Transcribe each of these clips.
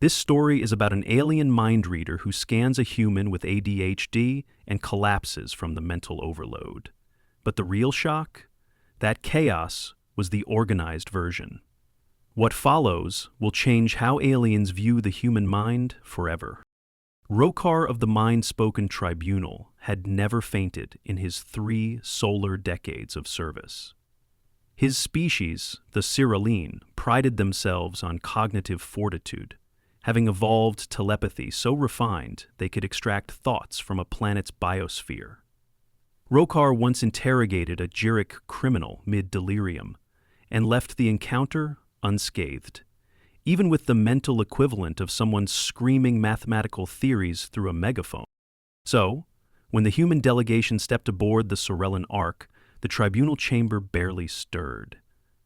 This story is about an alien mind reader who scans a human with ADHD and collapses from the mental overload. But the real shock? That chaos was the organized version. What follows will change how aliens view the human mind forever. Rokar of the Mind-Spoken Tribunal had never fainted in his 3 solar decades of service. His species, the Cyrilline, prided themselves on cognitive fortitude, having evolved telepathy so refined they could extract thoughts from a planet's biosphere. Rokar once interrogated a Jiric criminal mid-delirium and left the encounter unscathed, even with the mental equivalent of someone screaming mathematical theories through a megaphone. So, when the human delegation stepped aboard the Sorellan Ark, the tribunal chamber barely stirred.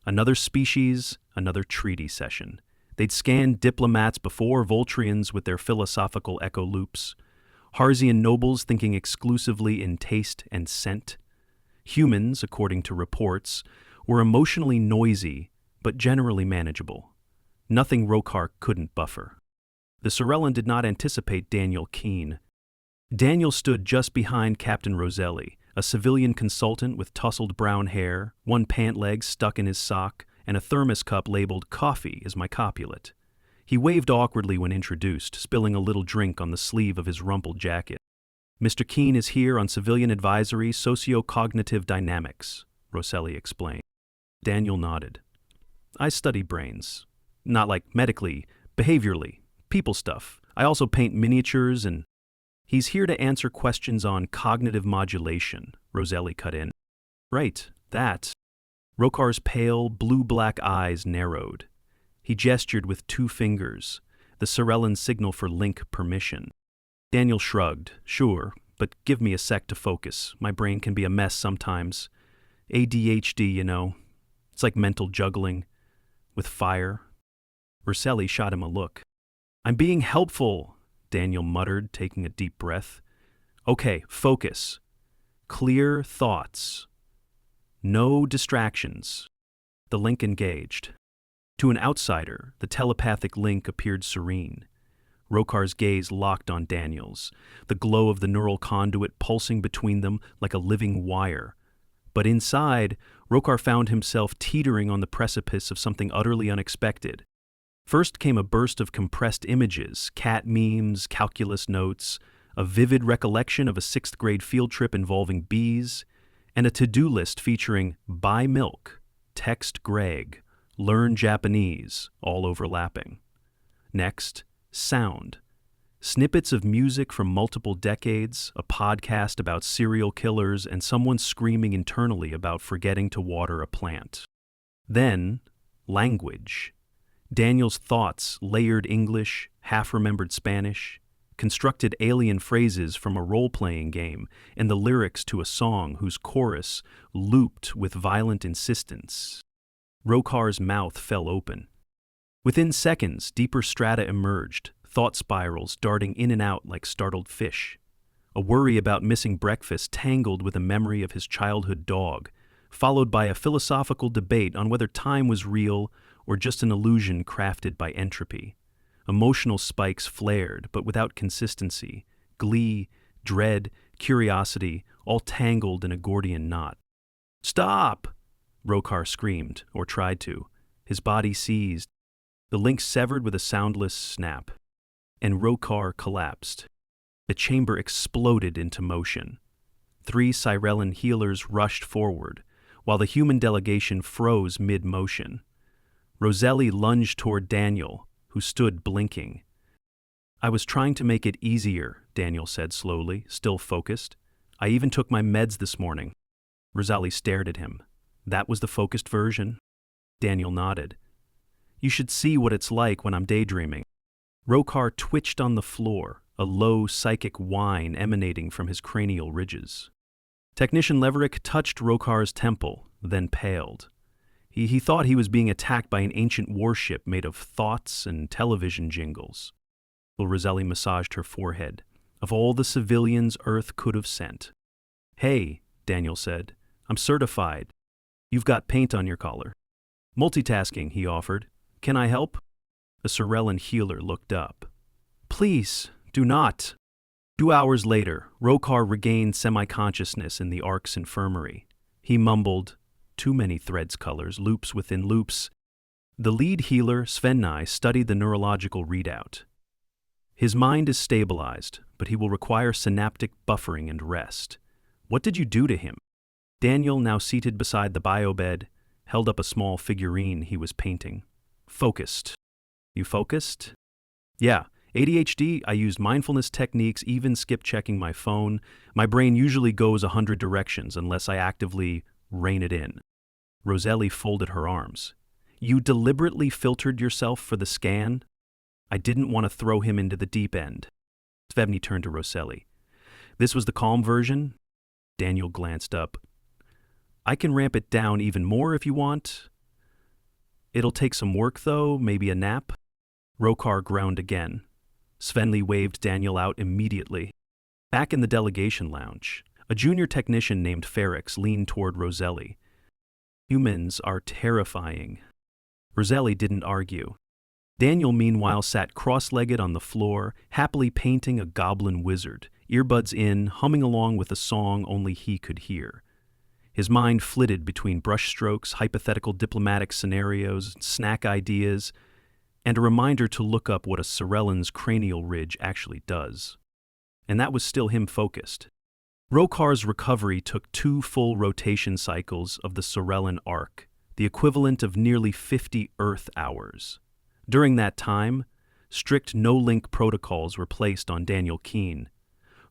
Another species, another treaty session. They'd scanned diplomats before Voltrians with their philosophical echo loops, Harzian nobles thinking exclusively in taste and scent. Humans, according to reports, were emotionally noisy, but generally manageable. Nothing Rokar couldn't buffer. The Sorellan did not anticipate Daniel Keene. Daniel stood just behind Captain Roselli, a civilian consultant with tousled brown hair, one pant leg stuck in his sock, and a thermos cup labeled "Coffee is my copulate." He waved awkwardly when introduced, spilling a little drink on the sleeve of his rumpled jacket. "Mr. Keene is here on civilian advisory socio-cognitive dynamics," Roselli explained. Daniel nodded. "I study brains. Not like medically, behaviorally, people stuff. I also paint miniatures and—" "He's here to answer questions on cognitive modulation," Roselli cut in. "Right, that." Rokar's pale, blue-black eyes narrowed. He gestured with 2 fingers, the Sorellan signal for link permission. Daniel shrugged. "Sure, but give me a sec to focus. My brain can be a mess sometimes. ADHD, you know. It's like mental juggling. With fire." Roselli shot him a look. "I'm being helpful," Daniel muttered, taking a deep breath. "Okay, focus. Clear thoughts. No distractions." The link engaged. To an outsider, the telepathic link appeared serene. Rokar's gaze locked on Daniel's, the glow of the neural conduit pulsing between them like a living wire. But inside, Rokar found himself teetering on the precipice of something utterly unexpected. First came a burst of compressed images, cat memes, calculus notes, a vivid recollection of a 6th grade field trip involving bees, and a to-do list featuring "buy milk," "text Greg," "learn Japanese," all overlapping. Next, sound. Snippets of music from multiple decades, a podcast about serial killers, and someone screaming internally about forgetting to water a plant. Then, language. Daniel's thoughts layered English, half-remembered Spanish, constructed alien phrases from a role-playing game, and the lyrics to a song whose chorus looped with violent insistence. Rokar's mouth fell open. Within seconds, deeper strata emerged, thought spirals darting in and out like startled fish. A worry about missing breakfast tangled with a memory of his childhood dog, followed by a philosophical debate on whether time was real or just an illusion crafted by entropy. Emotional spikes flared, but without consistency. Glee, dread, curiosity, all tangled in a Gordian knot. "Stop!" Rokar screamed, or tried to. His body seized. The link severed with a soundless snap, and Rokar collapsed. The chamber exploded into motion. 3 Sorellan healers rushed forward, while the human delegation froze mid-motion. Roselli lunged toward Daniel, who stood blinking. "I was trying to make it easier," Daniel said slowly, still focused. "I even took my meds this morning." Roselli stared at him. "That was the focused version?" Daniel nodded. "You should see what it's like when I'm daydreaming." Rokar twitched on the floor, a low psychic whine emanating from his cranial ridges. Technician Leverick touched Rokar's temple, then paled. He thought he was being attacked by an ancient warship made of thoughts and television jingles. Roselli massaged her forehead. "Of all the civilians Earth could have sent." "Hey," Daniel said, "I'm certified. You've got paint on your collar." "Multitasking," he offered. "Can I help?" The Sorellan healer looked up. Please, do not. 2 hours later, Rokar regained semi-consciousness in the Ark's infirmary. He mumbled, too many threads colors, loops within loops. The lead healer, Svenni, studied the neurological readout. His mind is stabilized, but he will require synaptic buffering and rest. What did you do to him? Daniel, now seated beside the biobed, held up a small figurine he was painting. Focused. You focused? Yeah. ADHD, I used mindfulness techniques, even skip checking my phone. My brain usually goes 100 directions unless I actively rein it in. Roselli folded her arms. You deliberately filtered yourself for the scan? I didn't want to throw him into the deep end. Svevny turned to Roselli. This was the calm version? Daniel glanced up. I can ramp it down even more if you want. It'll take some work though, maybe a nap. Rokar groaned again. Svenli waved Daniel out immediately. Back in the delegation lounge, a junior technician named Ferrix leaned toward Roselli. Humans are terrifying. Roselli didn't argue. Daniel, meanwhile, sat cross-legged on the floor, happily painting a goblin wizard, earbuds in, humming along with a song only he could hear. His mind flitted between brushstrokes, hypothetical diplomatic scenarios, snack ideas, and a reminder to look up what a Sorellan's cranial ridge actually does. And that was still him focused. Rokar's recovery took 2 full rotation cycles of the Sorellan arc, the equivalent of nearly 50 Earth hours. During that time, strict no-link protocols were placed on Daniel Keene,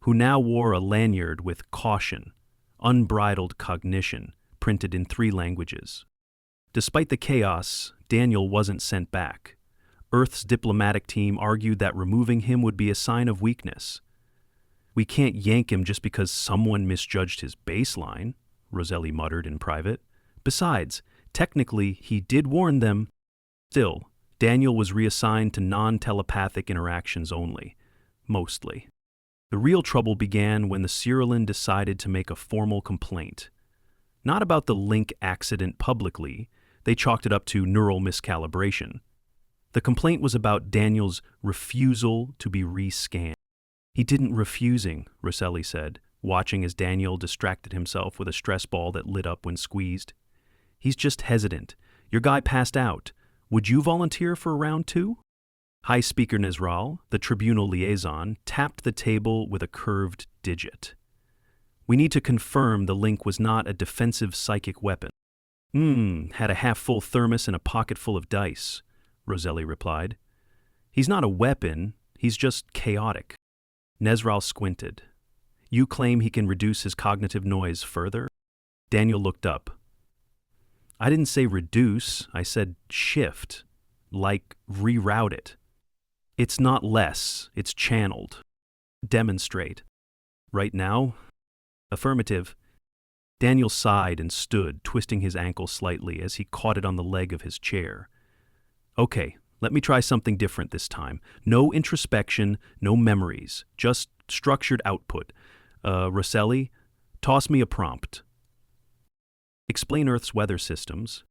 who now wore a lanyard with caution, unbridled cognition, printed in 3 languages. Despite the chaos, Daniel wasn't sent back. Earth's diplomatic team argued that removing him would be a sign of weakness. We can't yank him just because someone misjudged his baseline, Roselli muttered in private. Besides, technically, he did warn them. Still, Daniel was reassigned to non-telepathic interactions only, mostly. The real trouble began when the Sorellan decided to make a formal complaint. Not about the link accident publicly, they chalked it up to neural miscalibration. The complaint was about Daniel's refusal to be re-scanned. He didn't refusing, Roselli said, watching as Daniel distracted himself with a stress ball that lit up when squeezed. He's just hesitant. Your guy passed out. Would you volunteer for round 2? High Speaker Nezral, the tribunal liaison, tapped the table with a curved digit. We need to confirm the link was not a defensive psychic weapon. Had a half-full thermos and a pocket full of dice, Roselli replied. He's not a weapon, he's just chaotic. Nezral squinted. You claim he can reduce his cognitive noise further? Daniel looked up. I didn't say reduce, I said shift, like reroute it. It's not less, it's channeled. Demonstrate. Right now? Affirmative. Daniel sighed and stood, twisting his ankle slightly as he caught it on the leg of his chair. Okay, let me try something different this time. No introspection, no memories, just structured output. Roselli, toss me a prompt. Explain Earth's weather systems.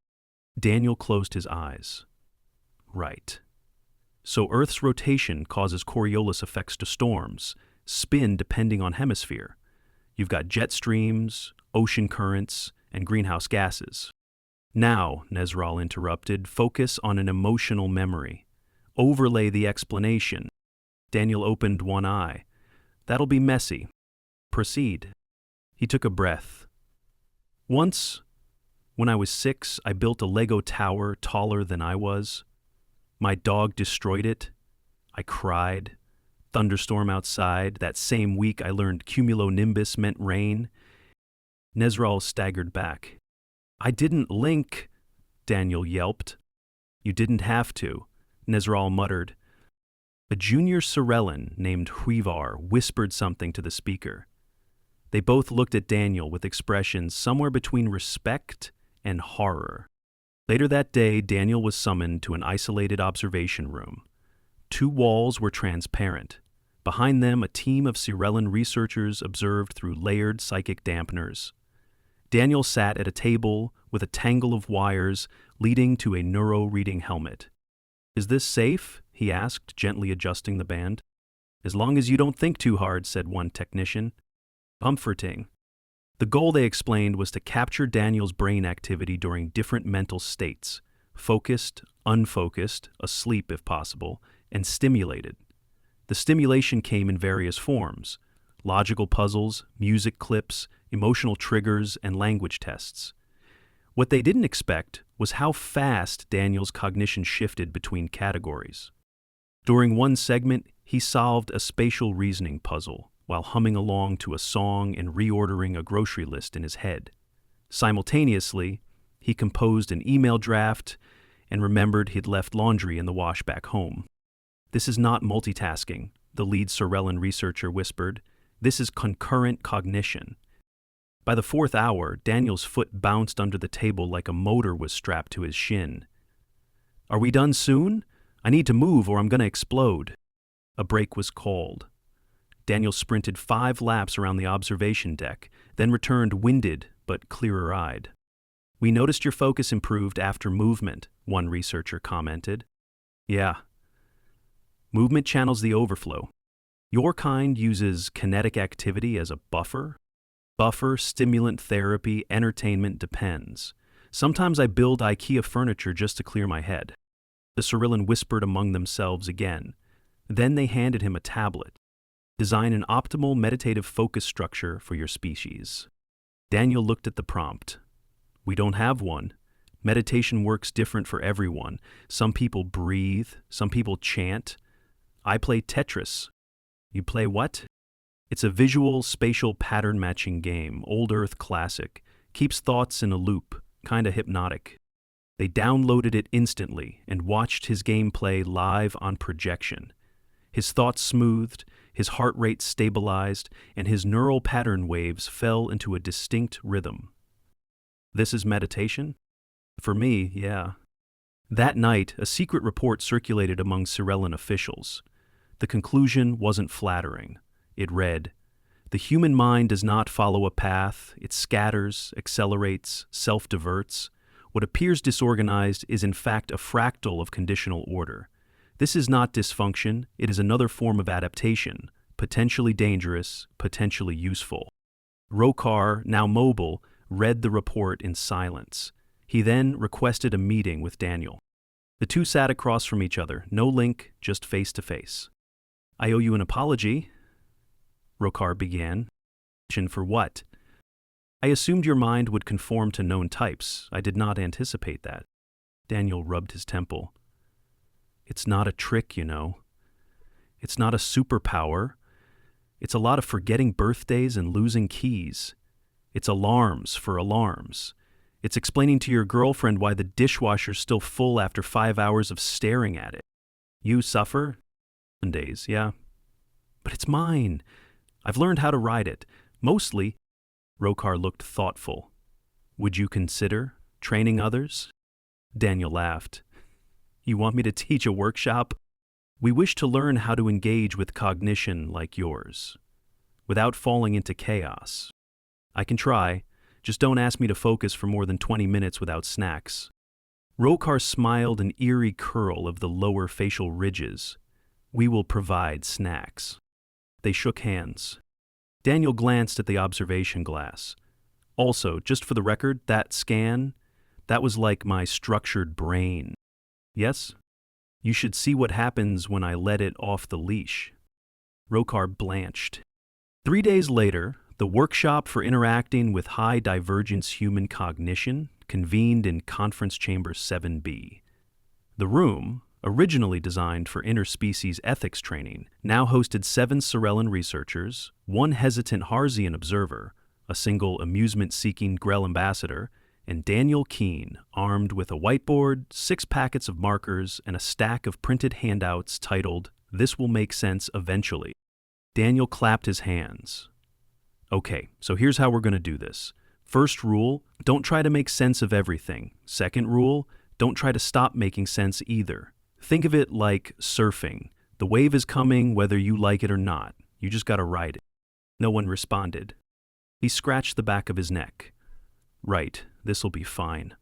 Daniel closed his eyes. Right. So Earth's rotation causes Coriolis effects to storms, spin depending on hemisphere. You've got jet streams, ocean currents, and greenhouse gases. Now, Nezral interrupted, focus on an emotional memory. Overlay the explanation. Daniel opened one eye. That'll be messy. Proceed. He took a breath. Once, when I was 6, I built a Lego tower taller than I was. My dog destroyed it. I cried. Thunderstorm outside. That same week I learned cumulonimbus meant rain. Nezral staggered back. I didn't link, Daniel yelped. You didn't have to, Nezral muttered. A junior Sorellan named Huivar whispered something to the speaker. They both looked at Daniel with expressions somewhere between respect and horror. Later that day, Daniel was summoned to an isolated observation room. 2 walls were transparent. Behind them, a team of Sorellan researchers observed through layered psychic dampeners. Daniel sat at a table with a tangle of wires leading to a neuro-reading helmet. Is this safe? He asked, gently adjusting the band. As long as you don't think too hard, said one technician. Comforting. The goal, they explained, was to capture Daniel's brain activity during different mental states, focused, unfocused, asleep if possible, and stimulated. The stimulation came in various forms: logical puzzles, music clips, emotional triggers, and language tests. What they didn't expect was how fast Daniel's cognition shifted between categories. During one segment, he solved a spatial reasoning puzzle while humming along to a song and reordering a grocery list in his head. Simultaneously, he composed an email draft and remembered he'd left laundry in the wash back home. This is not multitasking, the lead Sorellan researcher whispered. This is concurrent cognition. By the fourth hour, Daniel's foot bounced under the table like a motor was strapped to his shin. Are we done soon? I need to move or I'm going to explode. A break was called. Daniel sprinted 5 laps around the observation deck, then returned winded but clearer-eyed. We noticed your focus improved after movement, one researcher commented. Yeah. Movement channels the overflow. Your kind uses kinetic activity as a buffer. Buffer, stimulant therapy, entertainment depends. Sometimes I build IKEA furniture just to clear my head. The Sorellan whispered among themselves again. Then they handed him a tablet. Design an optimal meditative focus structure for your species. Daniel looked at the prompt. We don't have one. Meditation works different for everyone. Some people breathe, some people chant. I play Tetris. You play what? It's a visual, spatial pattern matching game, old Earth classic. Keeps thoughts in a loop, kinda hypnotic. They downloaded it instantly and watched his gameplay live on projection. His thoughts smoothed, his heart rate stabilized, and his neural pattern waves fell into a distinct rhythm. This is meditation? For me, yeah. That night, a secret report circulated among Sorellan officials. The conclusion wasn't flattering. It read, the human mind does not follow a path. It scatters, accelerates, self-diverts. What appears disorganized is in fact a fractal of conditional order. This is not dysfunction. It is another form of adaptation, potentially dangerous, potentially useful. Rokar, now mobile, read the report in silence. He then requested a meeting with Daniel. The two sat across from each other, no link, just face to face. I owe you an apology, Rokar began. For what? I assumed your mind would conform to known types. I did not anticipate that. Daniel rubbed his temple. It's not a trick, you know. It's not a superpower. It's a lot of forgetting birthdays and losing keys. It's alarms for alarms. It's explaining to your girlfriend why the dishwasher's still full after 5 hours of staring at it. You suffer? Days, yeah. But it's mine. I've learned how to ride it. Mostly. Rokar looked thoughtful. Would you consider training others? Daniel laughed. You want me to teach a workshop? We wish to learn how to engage with cognition like yours, without falling into chaos. I can try, just don't ask me to focus for more than 20 minutes without snacks. Rokar smiled an eerie curl of the lower facial ridges. We will provide snacks. They shook hands. Daniel glanced at the observation glass. Also, just for the record, that scan, that was like my structured brain. Yes? You should see what happens when I let it off the leash. Rokar blanched. 3 days later, the workshop for interacting with high divergence human cognition convened in Conference Chamber 7B. The room, originally designed for interspecies ethics training, now hosted 7 Sorellan researchers, 1 hesitant Harzian observer, a single amusement-seeking Grell ambassador, and Daniel Keene, armed with a whiteboard, 6 packets of markers, and a stack of printed handouts titled, This Will Make Sense Eventually. Daniel clapped his hands. Okay, so here's how we're going to do this. First rule, don't try to make sense of everything. Second rule, don't try to stop making sense either. Think of it like surfing. The wave is coming whether you like it or not. You just gotta ride it. No one responded. He scratched the back of his neck. Right, this'll be fine.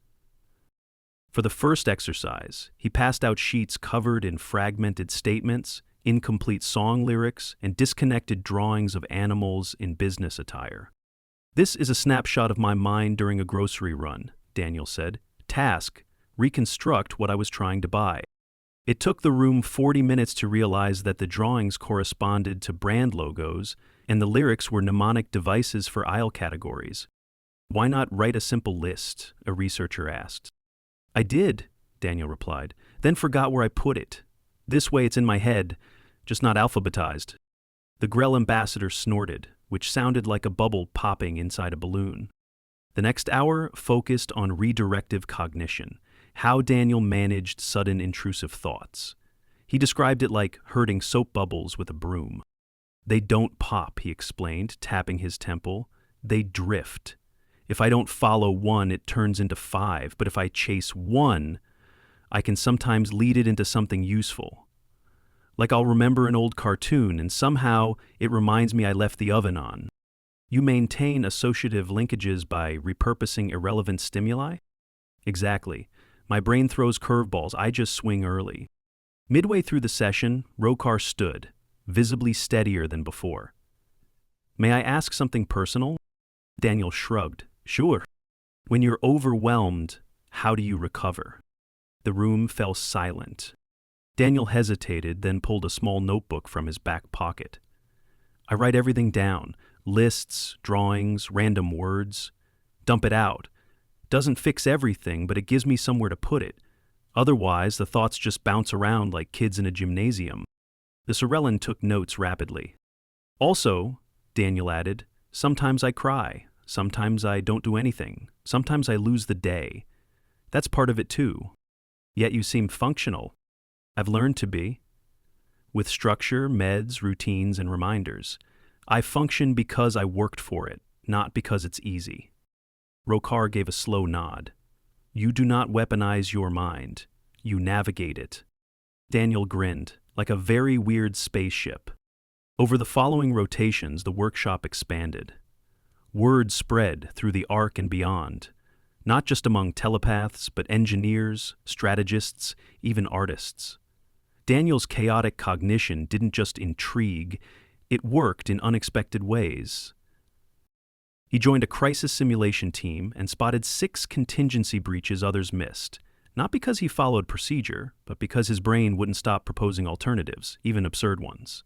For the first exercise, he passed out sheets covered in fragmented statements, incomplete song lyrics, and disconnected drawings of animals in business attire. "This is a snapshot of my mind during a grocery run," Daniel said. "Task: reconstruct what I was trying to buy." It took the room 40 minutes to realize that the drawings corresponded to brand logos and the lyrics were mnemonic devices for aisle categories. "Why not write a simple list?" a researcher asked. "I did," Daniel replied, "then forgot where I put it. This way it's in my head, just not alphabetized." The Grell ambassador snorted, which sounded like a bubble popping inside a balloon. The next hour focused on redirective cognition, how Daniel managed sudden intrusive thoughts. He described it like herding soap bubbles with a broom. "They don't pop," he explained, tapping his temple. "They drift. If I don't follow one, it turns into 5, but if I chase one, I can sometimes lead it into something useful. Like I'll remember an old cartoon, and somehow it reminds me I left the oven on." "You maintain associative linkages by repurposing irrelevant stimuli?" "Exactly. My brain throws curveballs, I just swing early." Midway through the session, Rokar stood, visibly steadier than before. "May I ask something personal?" Daniel shrugged. "Sure." "When you're overwhelmed, how do you recover?" The room fell silent. Daniel hesitated, then pulled a small notebook from his back pocket. "I write everything down, lists, drawings, random words. Dump it out. Doesn't fix everything, but it gives me somewhere to put it. Otherwise, the thoughts just bounce around like kids in a gymnasium." The Sorellan took notes rapidly. "Also," Daniel added, "sometimes I cry. Sometimes I don't do anything. Sometimes I lose the day. That's part of it too. Yet you seem functional." "I've learned to be. With structure, meds, routines, and reminders. I function because I worked for it, not because it's easy." Rokar gave a slow nod. "You do not weaponize your mind. You navigate it." Daniel grinned, like a very weird spaceship. Over the following rotations, the workshop expanded. Word spread through the arc and beyond, not just among telepaths, but engineers, strategists, even artists. Daniel's chaotic cognition didn't just intrigue, it worked in unexpected ways. He joined a crisis simulation team and spotted 6 contingency breaches others missed, not because he followed procedure, but because his brain wouldn't stop proposing alternatives, even absurd ones.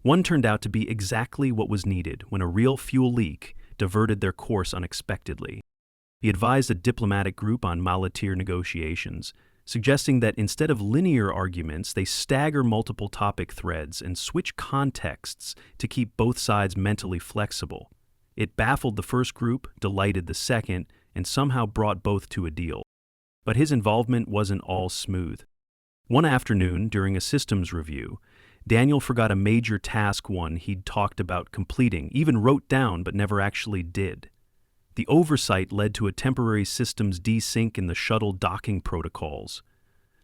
One turned out to be exactly what was needed when a real fuel leak diverted their course unexpectedly. He advised a diplomatic group on muleteer negotiations, suggesting that instead of linear arguments, they stagger multiple topic threads and switch contexts to keep both sides mentally flexible. It baffled the first group, delighted the second, and somehow brought both to a deal. But his involvement wasn't all smooth. One afternoon, during a systems review, Daniel forgot a major task one he'd talked about completing, even wrote down but never actually did. The oversight led to a temporary systems desync in the shuttle docking protocols.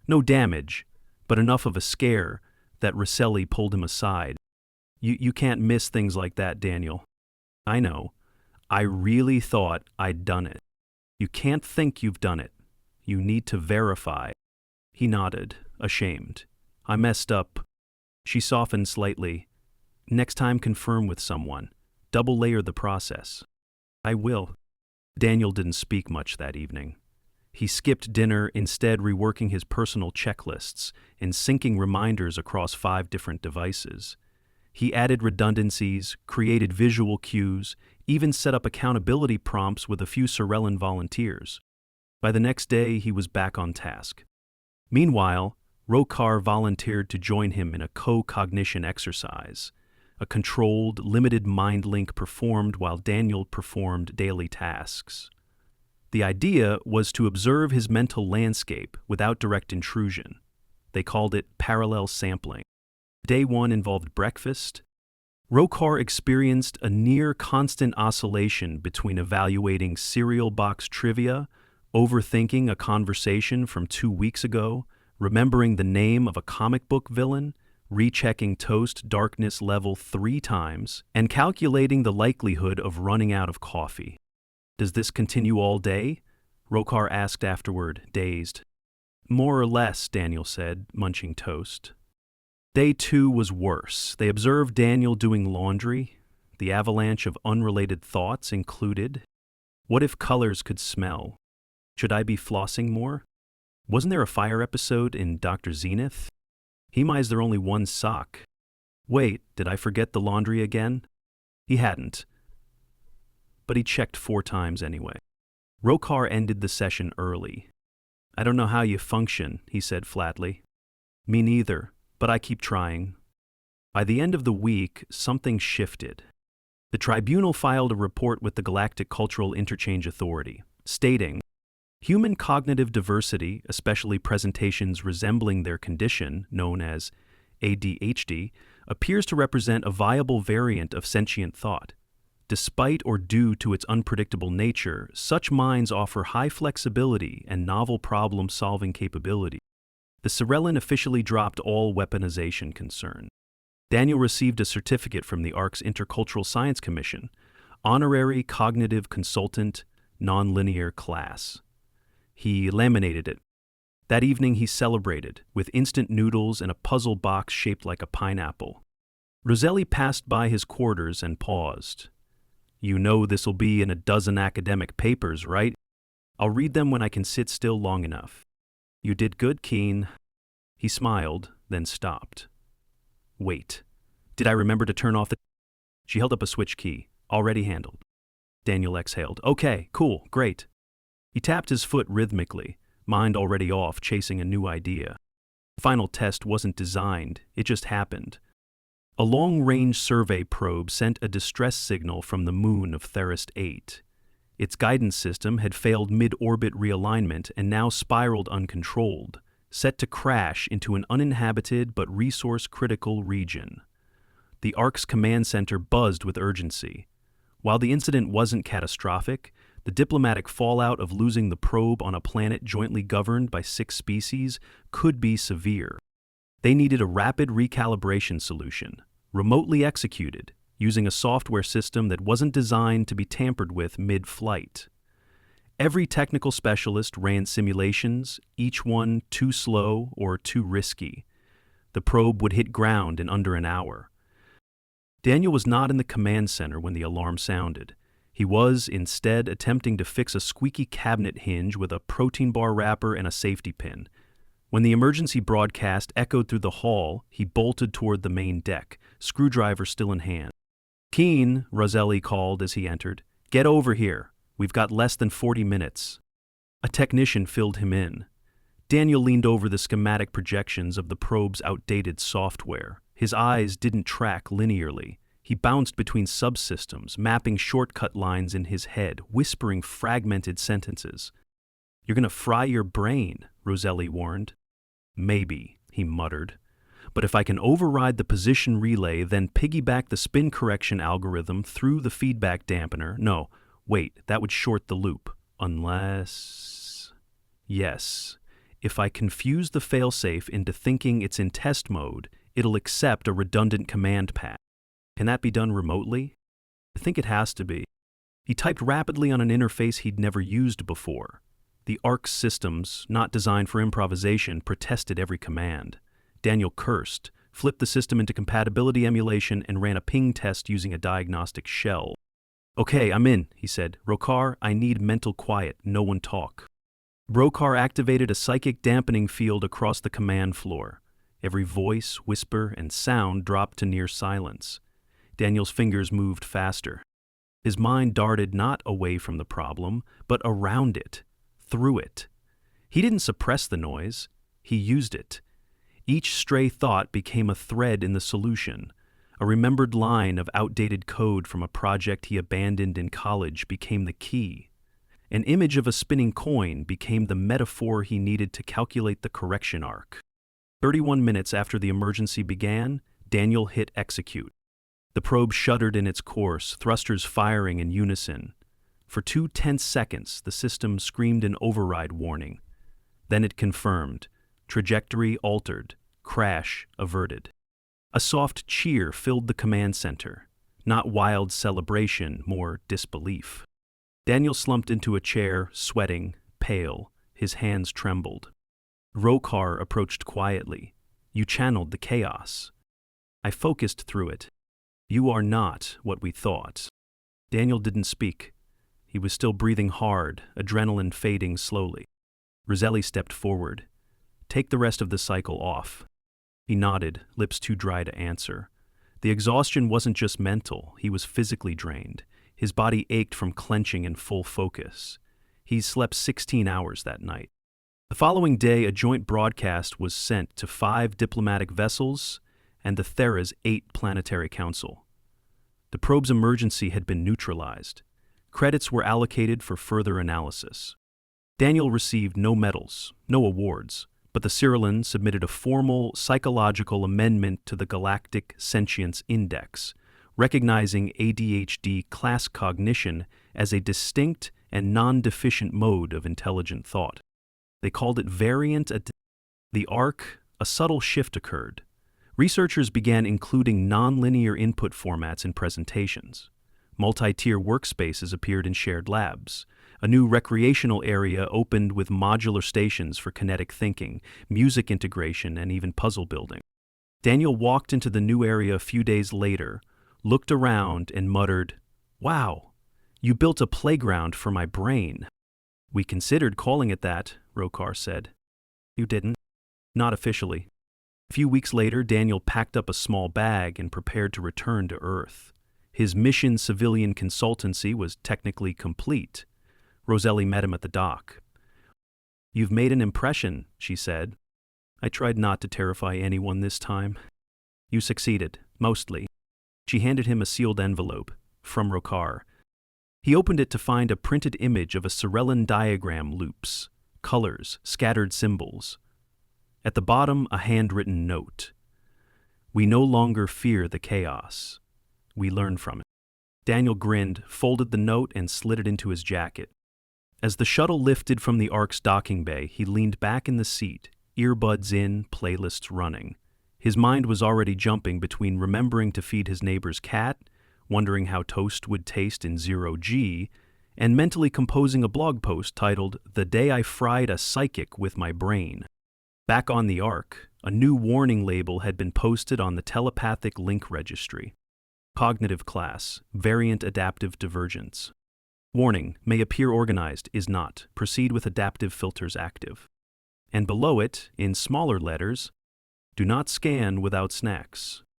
No damage, but enough of a scare that Rosselli pulled him aside. You can't miss things like that, Daniel." "I know. I really thought I'd done it." "You can't think you've done it. You need to verify." He nodded, ashamed. "I messed up." She softened slightly. "Next time confirm with someone. Double layer the process." "I will." Daniel didn't speak much that evening. He skipped dinner, instead reworking his personal checklists and syncing reminders across 5 different devices. He added redundancies, created visual cues, even set up accountability prompts with a few Sorellan volunteers. By the next day, he was back on task. Meanwhile, Rokar volunteered to join him in a co-cognition exercise, a controlled, limited mind link performed while Daniel performed daily tasks. The idea was to observe his mental landscape without direct intrusion. They called it parallel sampling. Day 1 involved breakfast. Rokar experienced a near-constant oscillation between evaluating cereal box trivia, overthinking a conversation from 2 weeks ago, remembering the name of a comic book villain, rechecking toast darkness level 3 times, and calculating the likelihood of running out of coffee. "Does this continue all day?" Rokar asked afterward, dazed. More or less, Daniel said, munching toast. Day 2 was worse. They observed Daniel doing laundry. The avalanche of unrelated thoughts included, what if colors could smell? Should I be flossing more? Wasn't there a fire episode in Dr. Zenith? Is there only one sock? Wait, did I forget the laundry again? He hadn't. But he checked 4 times anyway. Rokar ended the session early. I don't know how you function, he said flatly. Me neither, but I keep trying. By the end of the week, something shifted. The tribunal filed a report with the Galactic Cultural Interchange Authority, stating, human cognitive diversity, especially presentations resembling their condition, known as ADHD, appears to represent a viable variant of sentient thought. Despite or due to its unpredictable nature, such minds offer high flexibility and novel problem-solving capability. The Sorellin officially dropped all weaponization concern. Daniel received a certificate from the ARC's Intercultural Science Commission, Honorary Cognitive Consultant, Nonlinear Class. He laminated it. That evening he celebrated, with instant noodles and a puzzle box shaped like a pineapple. Roselli passed by his quarters and paused. You know this'll be in a dozen academic papers, right? I'll read them when I can sit still long enough. You did good, Keen. He smiled, then stopped. Wait. Did I remember to turn off the... She held up a switch key, already handled. Daniel exhaled. Okay, cool, great. He tapped his foot rhythmically, mind already off, chasing a new idea. The final test wasn't designed, it just happened. A long-range survey probe sent a distress signal from the moon of Therist 8. Its guidance system had failed mid-orbit realignment and now spiraled uncontrolled, set to crash into an uninhabited but resource-critical region. The ARC's command center buzzed with urgency. While the incident wasn't catastrophic, the diplomatic fallout of losing the probe on a planet jointly governed by 6 species could be severe. They needed a rapid recalibration solution, remotely executed, using a software system that wasn't designed to be tampered with mid-flight. Every technical specialist ran simulations, each one too slow or too risky. The probe would hit ground in under an hour. Daniel was not in the command center when the alarm sounded. He was, instead, attempting to fix a squeaky cabinet hinge with a protein bar wrapper and a safety pin. When the emergency broadcast echoed through the hall, he bolted toward the main deck, screwdriver still in hand. Keen, Roselli called as he entered. Get over here. We've got less than 40 minutes. A technician filled him in. Daniel leaned over the schematic projections of the probe's outdated software. His eyes didn't track linearly. He bounced between subsystems, mapping shortcut lines in his head, whispering fragmented sentences. You're gonna fry your brain, Roselli warned. Maybe, he muttered. But if I can override the position relay, then piggyback the spin correction algorithm through the feedback dampener. No, wait, that would short the loop. Unless... Yes. If I confuse the failsafe into thinking it's in test mode, it'll accept a redundant command path. Can that be done remotely? I think it has to be. He typed rapidly on an interface he'd never used before. The ARC systems, not designed for improvisation, protested every command. Daniel cursed, flipped the system into compatibility emulation, and ran a ping test using a diagnostic shell. Okay, I'm in, he said. Rokar, I need mental quiet, no one talk. Rokar activated a psychic dampening field across the command floor. Every voice, whisper, and sound dropped to near silence. Daniel's fingers moved faster. His mind darted not away from the problem, but around it, through it. He didn't suppress the noise, he used it. Each stray thought became a thread in the solution. A remembered line of outdated code from a project he abandoned in college became the key. An image of a spinning coin became the metaphor he needed to calculate the correction arc. 31 minutes after the emergency began, Daniel hit execute. The probe shuddered in its course, thrusters firing in unison. For 2 tense seconds, the system screamed an override warning. Then it confirmed. Trajectory altered. Crash averted. A soft cheer filled the command center. Not wild celebration, more disbelief. Daniel slumped into a chair, sweating, pale, his hands trembled. Rokar approached quietly. You channeled the chaos. I focused through it. You are not what we thought. Daniel didn't speak. He was still breathing hard, adrenaline fading slowly. Roselli stepped forward. Take the rest of the cycle off. He nodded, lips too dry to answer. The exhaustion wasn't just mental, he was physically drained. His body ached from clenching in full focus. He slept 16 hours that night. The following day, a joint broadcast was sent to 5 diplomatic vessels and the Thera's 8 planetary council. The probe's emergency had been neutralized. Credits were allocated for further analysis. Daniel received no medals, no awards, but the Cyrillan submitted a formal psychological amendment to the Galactic Sentience Index, recognizing ADHD class cognition as a distinct and non-deficient mode of intelligent thought. They called it variant. The arc, a subtle shift occurred. Researchers began including non-linear input formats in presentations. Multi-tier workspaces appeared in shared labs. A new recreational area opened with modular stations for kinetic thinking, music integration, and even puzzle building. Daniel walked into the new area a few days later, looked around, and muttered, "Wow, you built a playground for my brain." "We considered calling it that," Rokar said. "You didn't?" "Not officially." A few weeks later, Daniel packed up a small bag and prepared to return to Earth. His mission civilian consultancy was technically complete. Roselli met him at the dock. "You've made an impression," she said. "I tried not to terrify anyone this time." "You succeeded, mostly." She handed him a sealed envelope, from Rokar. He opened it to find a printed image of a Cyrillan diagram loops, colors, scattered symbols. At the bottom, a handwritten note. "We no longer fear the chaos. We learn from it." Daniel grinned, folded the note, and slid it into his jacket. As the shuttle lifted from the Ark's docking bay, he leaned back in the seat, earbuds in, playlists running. His mind was already jumping between remembering to feed his neighbor's cat, wondering how toast would taste in 0G, and mentally composing a blog post titled, "The Day I Fried a Psychic with My Brain." Back on the Ark, a new warning label had been posted on the telepathic link registry. Cognitive class, variant adaptive divergence. Warning, may appear organized, is not. Proceed with adaptive filters active. And below it, in smaller letters, do not scan without snacks.